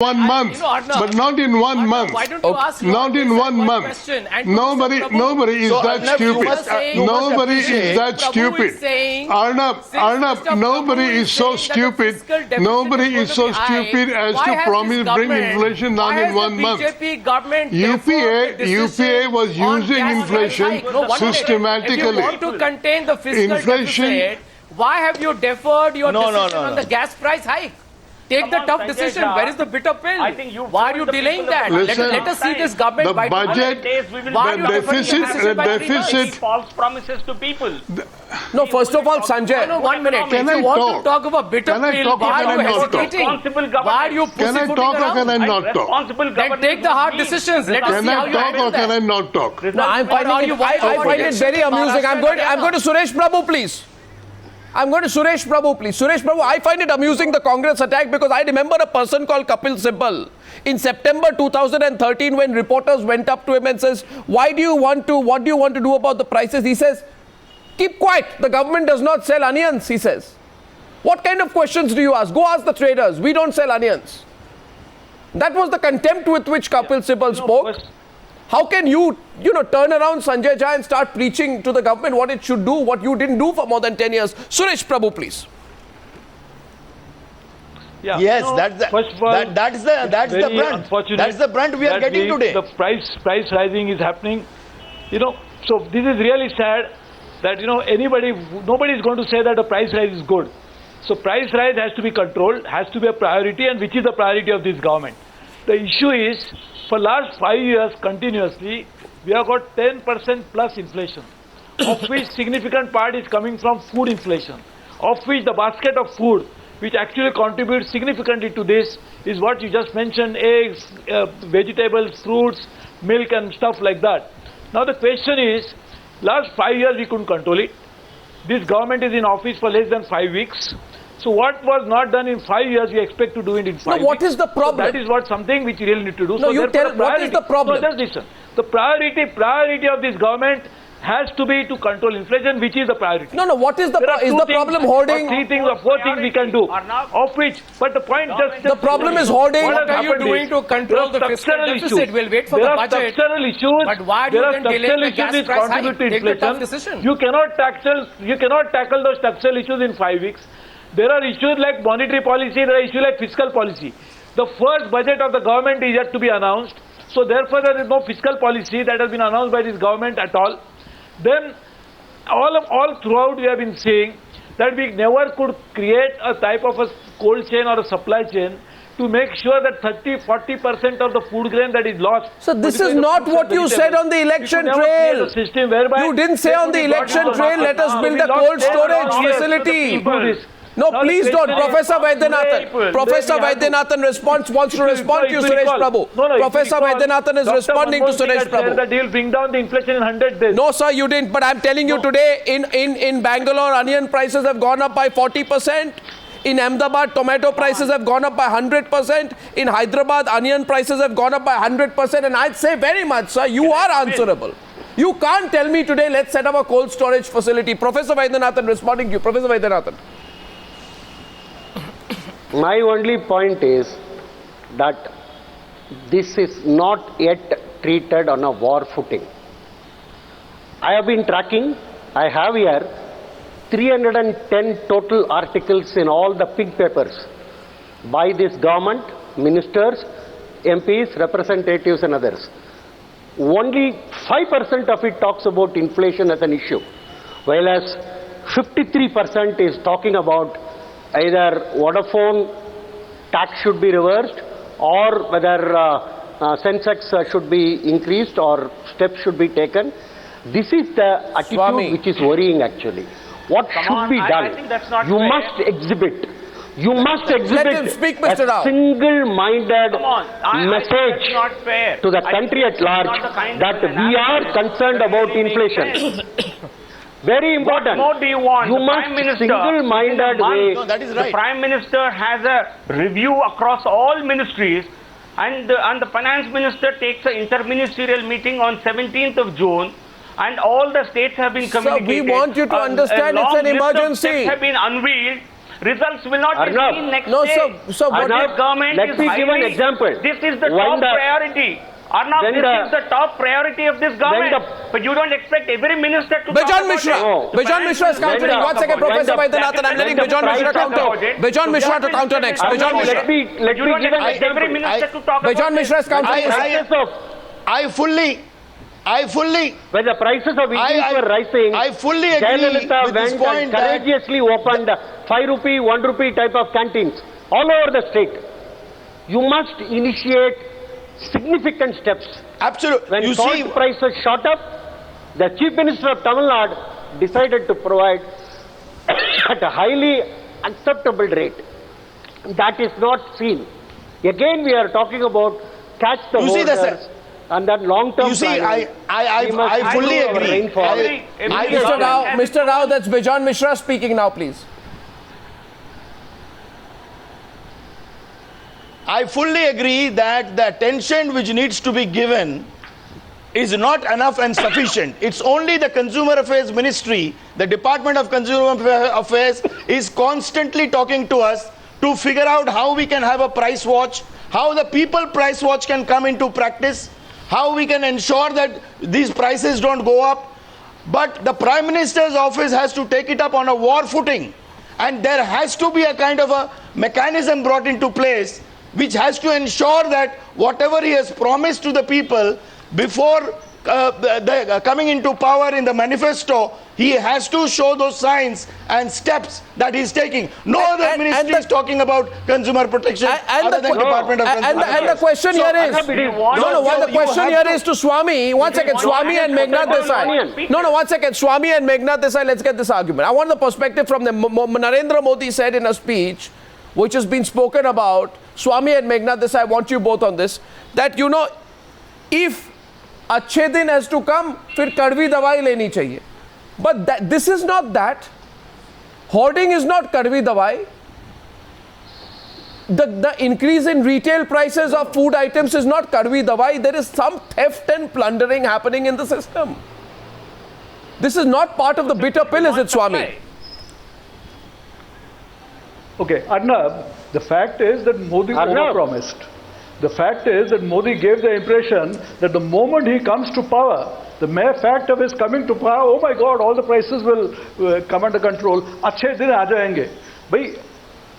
1 month, but not in 1 month. Why don't you ask Not in 1 month. question and Nobody is that stupid. Nobody is that stupid. Arnab, nobody is so stupid. Nobody is so stupid as to promise bring inflation down in 1 month. UPA was using inflation systematically. If you want to contain the fiscal deficit, why have you deferred your decision on the gas price hike? Take the tough decision. Where is the bitter pill? Why are you delaying that? Let us see this government. The budget, the deficit. False promises to people. No, first of all, Sanjay. No, 1 minute. If you want to talk about bitter pill, why are you hesitating? Why are you pussyfooting around? Can I not talk? Responsible Then take the hard decisions. Let us see how you handle Can I that. not talk? No, I find it very amusing. I'm going to Suresh Prabhu, please. I'm going to Suresh Prabhu, please. Suresh Prabhu, I find it amusing the Congress attack because I remember a person called Kapil Sibal in September 2013 when reporters went up to him and says, what do you want to do about the prices? He says, keep quiet. The government does not sell onions, he says. What kind of questions do you ask? Go ask the traders. We don't sell onions. That was the contempt with which Kapil Sibal spoke. How can you turn around Sanjay Jha and start preaching to the government what it should do, what you didn't do for more than 10 years? Suresh Prabhu, please. Yeah, yes, that's the brunt. That's the brunt we are getting today. The price rising is happening. So this is really sad that nobody is going to say that the price rise is good. So price rise has to be controlled, has to be a priority, and which is the priority of this government. The issue is, for last 5 years continuously, we have got 10% plus inflation, of which significant part is coming from food inflation, of which the basket of food, which actually contributes significantly to this, is what you just mentioned: eggs, vegetables, fruits, milk and stuff like that. Now the question is, last 5 years we couldn't control it. This government is in office for less than 5 weeks. So what was not done in 5 years, we expect to do it in 5 weeks. What is the problem? So that is something which we really need to do. No, so you tell, what is the problem? No, just listen. The priority of this government has to be to control inflation, which is the priority. No, what is the problem hoarding? Three things or four things we can do, of which, but the point just... The problem is hoarding. What are you doing to control the fiscal deficit? We'll wait for the budget. There are structural issues. But why do you then delay the gas price hike? Take the tough decision. You cannot tackle those structural issues in 5 weeks. There are issues like monetary policy, there are issues like fiscal policy. The first budget of the government is yet to be announced. So therefore there is no fiscal policy that has been announced by this government at all. Then all throughout we have been saying that we never could create a type of a cold chain or a supply chain to make sure that 30-40% of the food grain that is lost. So this is not what you said on the election trail. You didn't say on the election trail, let us build a cold storage facility. No, please don't. Professor Vaidyanathan. Professor Vaidyanathan wants to respond to you, Suresh Prabhu. Professor Vaidyanathan is responding to Suresh Prabhu. That he will bring down the inflation in 100 days. No, sir, you didn't. But I'm telling you today, in Bangalore, onion prices have gone up by 40%. In Ahmedabad, tomato prices have gone up by 100%. In Hyderabad, onion prices have gone up by 100%. And I'd say very much, sir, you are answerable. You can't tell me today, let's set up a cold storage facility. Professor Vaidyanathan responding to you. Professor Vaidyanathan. My only point is that this is not yet treated on a war footing. I have been tracking, I have here 310 total articles in all the pink papers by this government, ministers, MPs, representatives and others. Only 5% of it talks about inflation as an issue, whereas 53% is talking about either Vodafone tax should be reversed or whether Sensex should be increased or steps should be taken. This is the attitude which is worrying actually. What should be done? You must exhibit a single-minded message to the country at large that we are concerned about inflation. Very important. What more do you want? You must single-minded way. No, that is right. The Prime Minister has a review across all ministries, and the Finance Minister takes an interministerial meeting on 17th of June, and all the states have been communicated. Sir, we want you to understand it's an emergency. Steps have been unveiled. Results will not be Arnab, seen next No, day. so what Arnab, This government let is me give an highly- example. This is the When top the- priority. Arnab, when this the- is the top priority of this government. But you don't expect every minister to Bijan talk about Mishra. it. No. The Bijan finance Mishra is minister countering. will One talk second, about it. Professor When the- Vaidyanathan. I'm letting when the Bijan Mishra price counter. of the- Bijan Mishra to counter next. Arnab, Bijan Mishra. let me You don't give an expect every example. minister to talk Bijan about Mishra is it. countering. I fully When the prices of I- Indians were rising, I fully agree Jayalalitha with this went point and that- courageously opened 5 rupee, 1 rupee type of canteens all over the state. You must initiate significant steps. absolutely. When You salt see, prices shot up, the Chief Minister of Tamil Nadu decided to provide at a highly acceptable rate. That is not seen. Again, we are talking about catch the You see the hoarders and that long-term you see, planning. We must I fully do our agree. rainfall. Mr. Rao, that's Bijan Mishra speaking now, please. I fully agree that the attention which needs to be given is not enough and sufficient. It's only the Consumer Affairs Ministry, the Department of Consumer Affairs is constantly talking to us to figure out how we can have a price watch, how the people price watch can come into practice, how we can ensure that these prices don't go up. But the Prime Minister's office has to take it up on a war footing, and there has to be a kind of a mechanism brought into place which has to ensure that whatever he has promised to the people before coming into power in the manifesto, he has to show those signs and steps that he's taking. No other ministry is talking about consumer protection other than Department of Consumer And the Affairs. question here is, No, the question you here have is to Swami. One second, Swami and Meghnad Desai. No, one second, Swami and Meghnad Desai. Let's get this argument. I want the perspective from them. Narendra Modi said in a speech, which has been spoken about. Swami and Meghnad Desai, I want you both on this. That if अच्छे दिन has to come, फिर कड़वी दवाई लेनी चाहिए. But this is not that. Hoarding is not कड़वी दवाई. The increase in retail prices of food items is not कड़वी दवाई. There is some theft and plundering happening in the system. This is not part of the bitter pill, is it, Swami? Okay, Arnab, the fact is that Modi overpromised. The fact is that Modi gave the impression that the moment he comes to power, the mere fact of his coming to power, oh my God, all the prices will come under control. Achhe din aa jayenge. Bhai,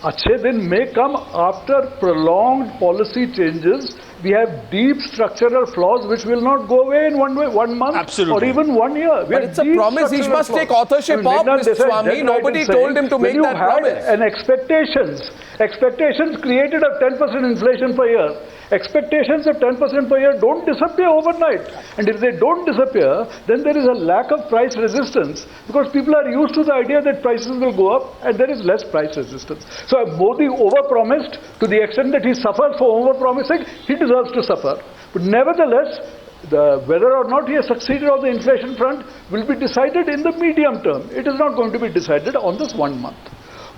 achhe din may come after prolonged policy changes. We have deep structural flaws which will not go away in 1 month Absolutely. or even 1 year. But it's a promise. He must take authorship of, Mr. Swami. Nobody told him to make that promise. And expectations created a 10% inflation per year. Expectations of 10% per year don't disappear overnight. And if they don't disappear, then there is a lack of price resistance because people are used to the idea that prices will go up and there is less price resistance. So Modi overpromised to the extent that he suffers for overpromising. He deserves to suffer. But nevertheless, whether or not he has succeeded on the inflation front will be decided in the medium term. It is not going to be decided on this 1 month.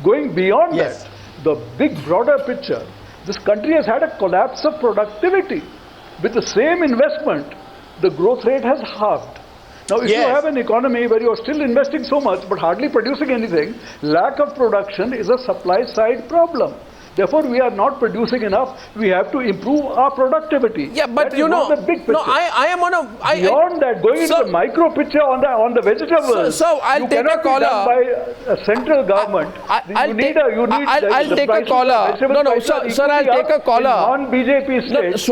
Going beyond that, the big broader picture, this country has had a collapse of productivity. With the same investment, the growth rate has halved. Now, if you have an economy where you are still investing so much but hardly producing anything, lack of production is a supply side problem. Therefore, we are not producing enough. We have to improve our productivity. Yeah, but that is not the big picture. no, I am on a... Beyond that, going into the micro picture on the vegetables, so I'll take a caller. by a central government. I'll take a caller. No, sir, I'll take a caller. Non-BJP states.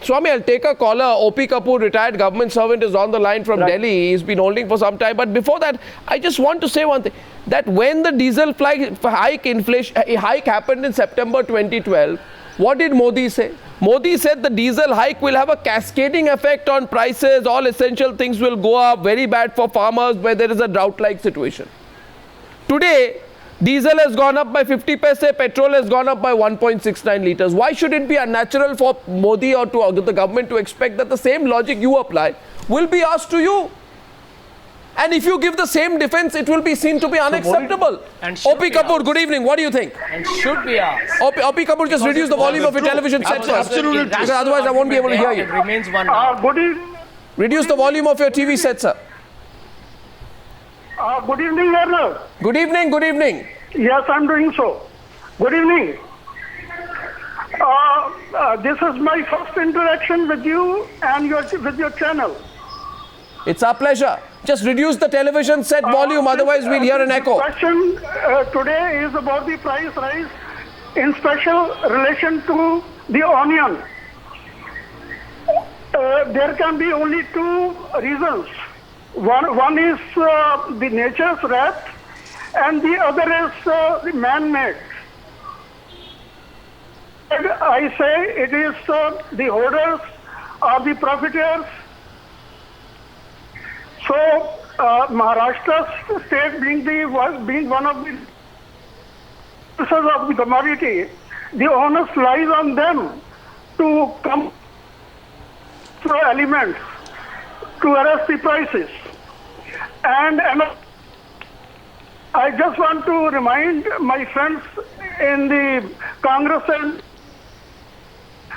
Swami, I'll take a caller. O.P. Kapoor, retired government servant, is on the line from Delhi. He's been holding for some time. But before that, I just want to say one thing. That when the diesel hike happened in September 2012, what did Modi say? Modi said the diesel hike will have a cascading effect on prices. All essential things will go up. Very bad for farmers where there is a drought-like situation. Today, diesel has gone up by 50 paise, petrol has gone up by 1.69 litres. Why should it be unnatural for Modi or to the government to expect that the same logic you apply will be asked to you? And if you give the same defense, it will be seen to be unacceptable. O.P. Kapoor, good evening. What do you think? And should be asked. O.P. Kapoor, just reduce the volume of your television set first. Absolutely. Because otherwise I won't be able to hear you. It remains one hour. Good evening. Reduce the volume of your TV set, sir. Good evening, Arnab. Good evening, good evening. Yes, I'm doing so. Good evening. This is my first interaction with you and with your channel. It's our pleasure. Just reduce the television set volume, otherwise we'll hear an echo. The question today is about the price rise in special relation to the onion. There can be only two reasons. One is the nature's wrath, and the other is the man-made. I say it is the hoarders or the profiteers. So Maharashtra state being one of the producers of the commodity, the onus lies on them to come through elements to arrest the prices. And I just want to remind my friends in the Congress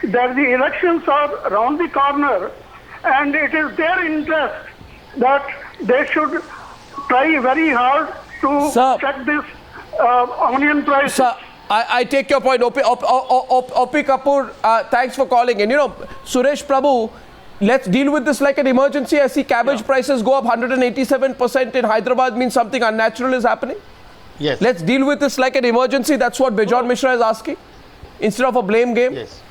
that the elections are around the corner, and it is their interest that they should try very hard to check this onion price. Sir, I take your point. Opi Kapoor, thanks for calling. And Suresh Prabhu, let's deal with this like an emergency. I see cabbage prices go up 187% in Hyderabad, means something unnatural is happening. Yes. Let's deal with this like an emergency. That's what Bijon Mishra is asking, instead of a blame game. Yes.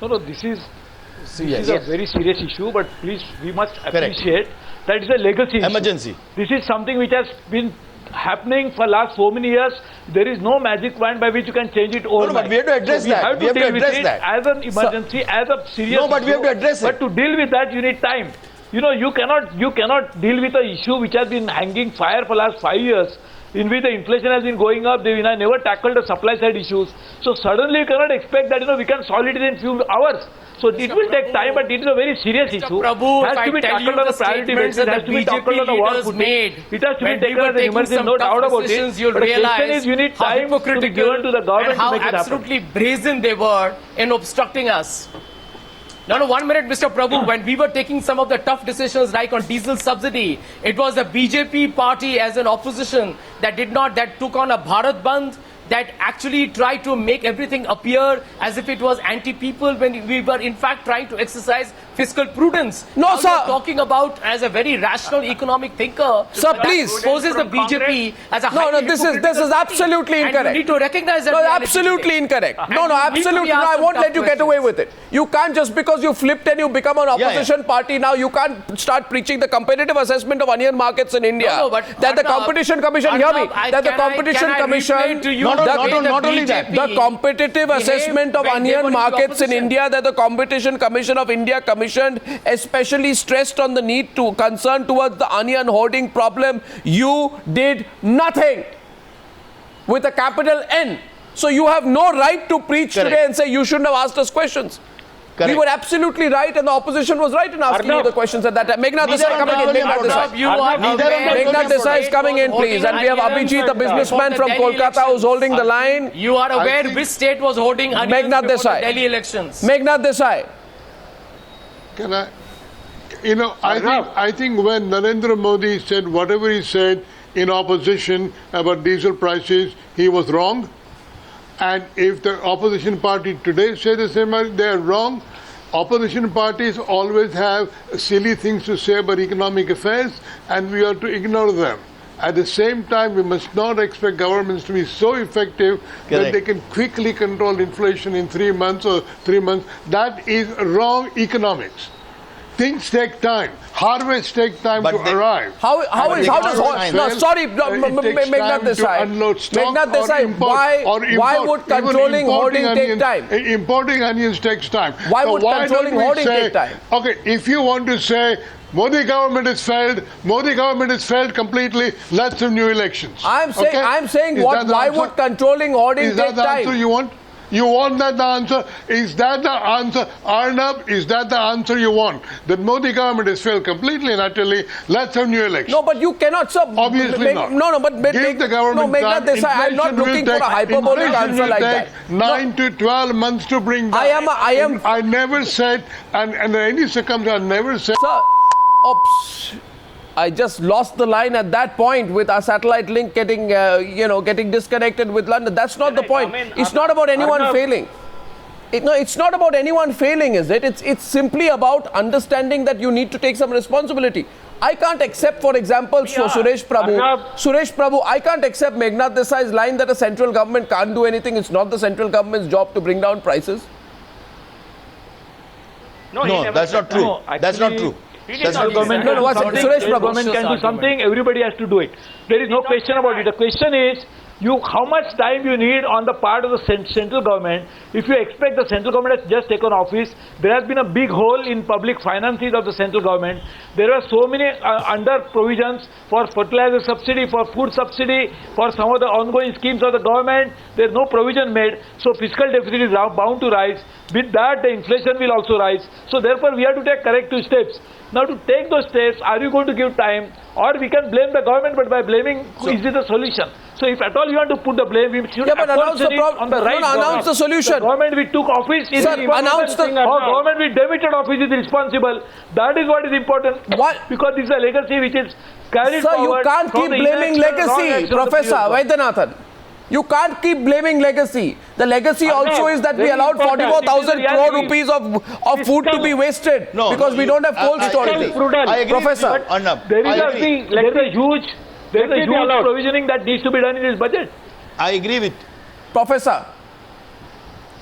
No, this is a very serious issue, but please, we must appreciate that it's a legacy emergency. Issue. This is something which has been happening for last so many years. There is no magic wand by which you can change it overnight. No, but we have to address that. We have to address that as an emergency, as a serious No, but issue. we have to address it. But to deal with that, you need time. You cannot deal with an issue which has been hanging fire for last 5 years, in which the inflation has been going up. They never tackled the supply side issues. So suddenly you cannot expect that we can solve it in few hours. So it will take time, but it is a very serious issue. Prabhu, has to be tackled on a priority basis. It has to be tackled on a war footing. It has to be taken as an emergency, no doubt about it. But the question is, you need time to be given to the government to make it happen. Absolutely brazen they were in obstructing us. Now, 1 minute, Mr. Prabhu. When we were taking some of the tough decisions like on diesel subsidy, it was the BJP party as an opposition that took on a Bharat Bandh, that actually tried to make everything appear as if it was anti-people when we were in fact trying to exercise fiscal prudence. No, sir. You're talking about as a very rational economic thinker. Sir, please. Exposes the BJP as a No, this is absolutely incorrect. And you need to recognize that. No, absolutely incorrect. No, absolutely. No, I won't let you get away with it. You can't, just because you flipped and you become an opposition party now, you can't start preaching the competitive assessment of onion markets in India. No, but that the Competition Commission, hear me, that the Competition Commission, not only that. the competitive assessment of onion markets in India that the Competition Commission of India commissioned, especially stressed on the need to concern towards the onion hoarding problem. You did nothing with a capital N. So you have no right to preach today and say you shouldn't have asked us questions. We were absolutely right, and the opposition was right in asking you the questions at that time. Meghnad Desai coming in. Meghnad Desai is coming in, please. And we have Abhijit, a businessman from Kolkata, who's holding the line. You are aware which state was holding onions before the Delhi elections? Meghnad Desai. Can I? I think when Narendra Modi said whatever he said in opposition about diesel prices, he was wrong. And if the opposition party today say the same, they are wrong. Opposition parties always have silly things to say about economic affairs, and we are to ignore them. At the same time, we must not expect governments to be so effective that they can quickly control inflation in 3 months or 3 months. That is wrong economics. Things take time. Harvests take time to arrive. How does Meghnad Desai. Meghnad Desai, why would controlling hoarding take time? Importing onions takes time. Why would controlling hoarding take time? Okay, if you want to say Modi government has failed completely, let's have new elections. I'm saying why would controlling hoarding take time? Is that the answer you want? You want that the answer? Is that the answer? Arnab, is that the answer you want? That Modi government has failed completely and utterly. Let's have new elections. No, but you cannot, sir. Obviously not. Give the government time. I'm not looking for a hyperbolic answer like that. 9 to 12 months to bring down. I never said, and in any circumstance, I never said. Sir, I just lost the line at that point with our satellite link getting, getting disconnected with London. That's not the point. It's not about anyone failing. It's not about anyone failing, is it? It's simply about understanding that you need to take some responsibility. I can't accept, for example, Suresh Prabhu, I can't accept Meghnad Desai's line that a central government can't do anything. It's not the central government's job to bring down prices. No, that's not true. That's not true. Central government can do something, everybody has to do it. There is no question about it. The question is, how much time you need on the part of the central government. If you expect the central government has just taken office, there has been a big hole in public finances of the central government. There are so many under provisions for fertilizer subsidy, for food subsidy, for some of the ongoing schemes of the government. There is no provision made, so fiscal deficit is bound to rise. With that, the inflation will also rise. So therefore, we have to take corrective steps. Now, to take those steps, are you going to give time? Or we can blame the government, but by blaming, is it the solution? So if at all you want to put the blame, we should announce on the right announce the solution. The government we took office is responsible. Government we debited office is responsible. That is what is important. What? Because this is a legacy which is carried Sir, forward. you can't keep blaming legacy, Professor Vaidyanathan. You can't keep blaming legacy. The legacy also is that we allowed 44,000 crore rupees of food to be wasted because we don't have cold storage. Professor, there is a huge provisioning that needs to be done in this budget. I agree with Professor.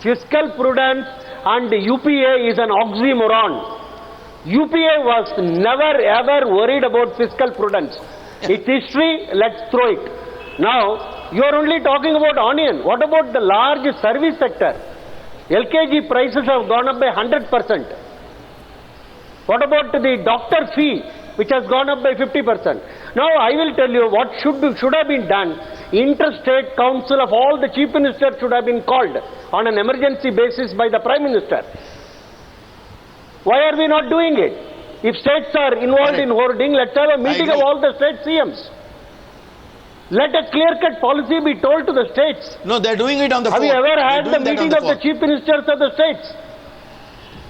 Fiscal prudence and UPA is an oxymoron. UPA was never ever worried about fiscal prudence. It's history, let's throw it. Now, you are only talking about onion. What about the large service sector? LKG prices have gone up by 100%. What about the doctor fee, which has gone up by 50%? Now, I will tell you what should have been done. Interstate Council of all the chief ministers should have been called on an emergency basis by the Prime Minister. Why are we not doing it? If states are involved in hoarding, let's have a meeting of all the state CMs. Let a clear-cut policy be told to the states. No, they're doing it on the phone. Have you ever had the meeting of the chief ministers of the states?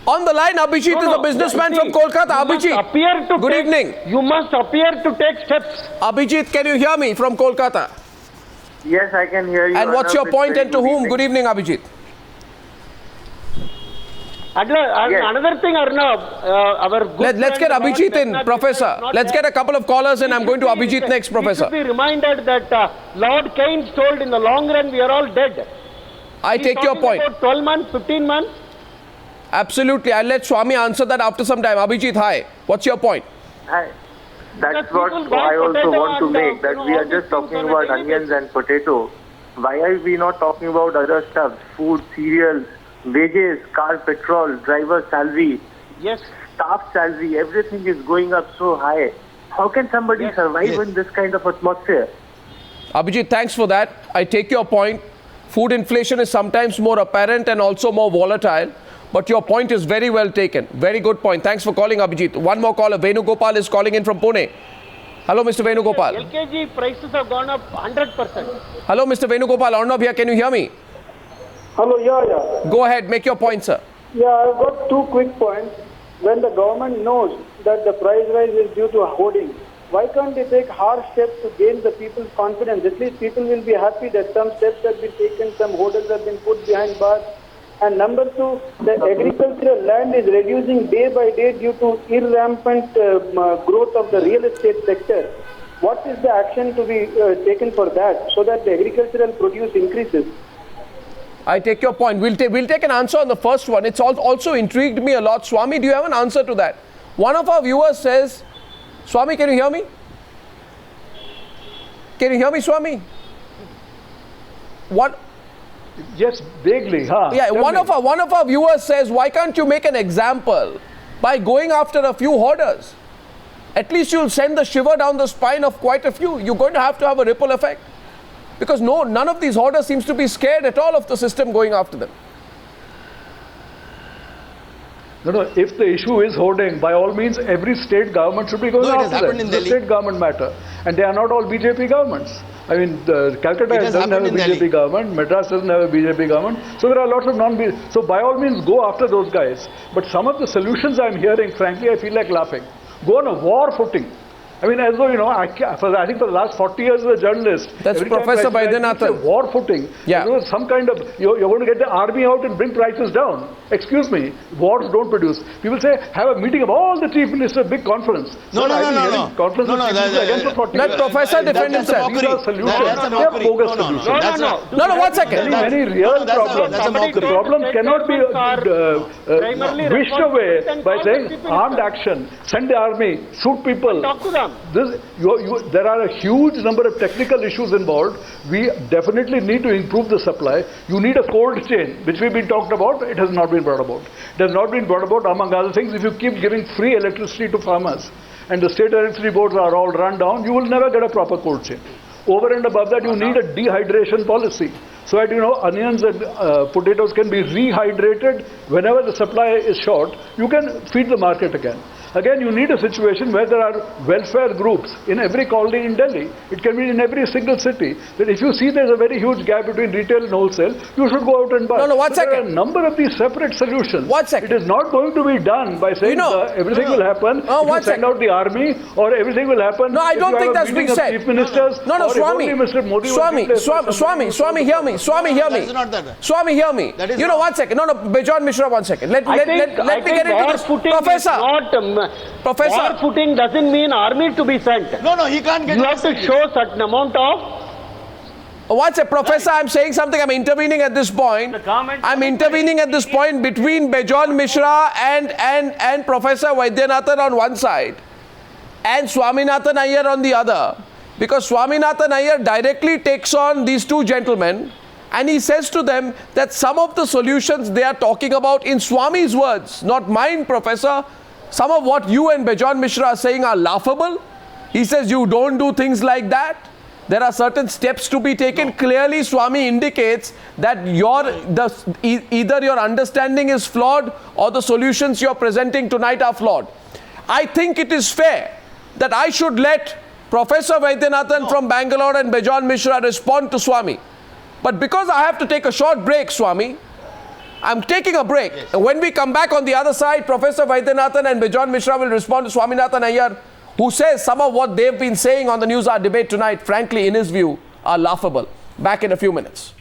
On the line, Abhijit is a businessman from Kolkata. Abhijit, good evening. You must appear to take steps. Abhijit, can you hear me from Kolkata? Yes, I can hear you. And what's your point and to whom? Good evening, Abhijit. Another thing, Arnab, let's get Abhijit in, Professor. Let's get a couple of callers and I'm going to Abhijit next, Professor. We should be reminded that Lord Keynes told in the long run we are all dead. I take your point. About 12 months, 15 months? Absolutely. I'll let Swami answer that after some time. Abhijit, hi. What's your point? Hi. That's what I also want to make, that we are just talking about onions and potato. Why are we not talking about other stuff? Food, cereals, wages, car petrol, driver salary, staff salary, everything is going up so high. How can somebody survive in this kind of atmosphere? Abhijit, thanks for that. I take your point. Food inflation is sometimes more apparent and also more volatile. But your point is very well taken. Very good point. Thanks for calling, Abhijit. One more caller. Venugopal is calling in from Pune. Hello, Mr. Venugopal. LKG prices have gone up 100%. Hello, Mr. Venugopal. Arnab here. Can you hear me? Hello, yeah. Go ahead. Make your point, sir. Yeah, I've got two quick points. When the government knows that the price rise is due to hoarding, why can't they take hard steps to gain the people's confidence? At least people will be happy that some steps have been taken, some hoarders have been put behind bars. And number two, the agricultural land is reducing day by day due to irrampant growth of the real estate sector. What is the action to be taken for that so that the agricultural produce increases? I take your point. We'll take an answer on the first one. It's also intrigued me a lot. Swami, do you have an answer to that? One of our viewers says, Swami, can you hear me? Can you hear me, Swami? What? Yes, vaguely. Yeah, one of our viewers says, why can't you make an example by going after a few hoarders? At least you'll send the shiver down the spine of quite a few. You're going to have a ripple effect. Because none of these hoarders seems to be scared at all of the system going after them. No, if the issue is hoarding, by all means, every state government should be going after them. It's a state government matter. And they are not all BJP governments. I mean, Calcutta doesn't have a BJP government, Madras doesn't have a BJP government, so there are lots of non-BJP. So by all means, go after those guys. But some of the solutions I'm hearing, frankly, I feel like laughing. Go on a war footing. I mean, as though, you know, I think for the last 40 years as a journalist, that's Professor Vaidyanathan. War footing. Yeah. You know, some kind of, you're going to get the army out and bring prices down. Excuse me, wars don't produce. People say, have a meeting of all the chief ministers, big conference. No. Conference against 40 Let years. Professor defend himself. These are solutions. That's a They are mockery. bogus solutions. No, 1 second. Many real problems. That's a mockery. The problems cannot be wished away by saying armed action, send the army, shoot people. Talk to them. There are a huge number of technical issues involved. We definitely need to improve the supply. You need a cold chain, which we've been talked about. It has not been brought about. It has not been brought about, among other things, if you keep giving free electricity to farmers and the state electricity boards are all run down, you will never get a proper cold chain. Over and above that, you need a dehydration policy. So that, you know, onions and potatoes can be rehydrated whenever the supply is short. You can feed the market again. Again, you need a situation where there are welfare groups in every colony in Delhi. It can be in every single city. That if you see there's a very huge gap between retail and wholesale, you should go out and buy. No, 1 second. There are a number of these separate solutions. 1 second. It is not going to be done by saying everything will happen. No, if you send out the army, or everything will happen. No, I don't think that's being said. Chief ministers, No, Swami. Swami, hear me. Swami, hear me. That's not that. Swami, hear me. You know, 1 second. No, Bejon Mishra, 1 second. Let me get into this. Professor. Professor. War footing doesn't mean army to be sent. No, he can't get. You have to show certain amount of. What's a Professor? I'm saying something. I'm intervening at this point. I'm intervening at this point between Bejon Mishra and Professor Vaidyanathan on one side and Swaminathan Iyer on the other. Because Swaminathan Iyer directly takes on these two gentlemen and he says to them that some of the solutions they are talking about, in Swami's words, not mine, Professor, some of what you and Bejon Mishra are saying are laughable. He says you don't do things like that. There are certain steps to be taken. No. Clearly, Swami indicates that either your understanding is flawed or the solutions you're presenting tonight are flawed. I think it is fair that I should let Professor Vaidyanathan from Bangalore and Bejon Mishra respond to Swami. But because I have to take a short break, Swami, I'm taking a break. Yes. When we come back on the other side, Professor Vaidyanathan and Bejon Mishra will respond to Swaminathan Iyer, who says some of what they've been saying on the News Hour debate tonight, frankly, in his view, are laughable. Back in a few minutes.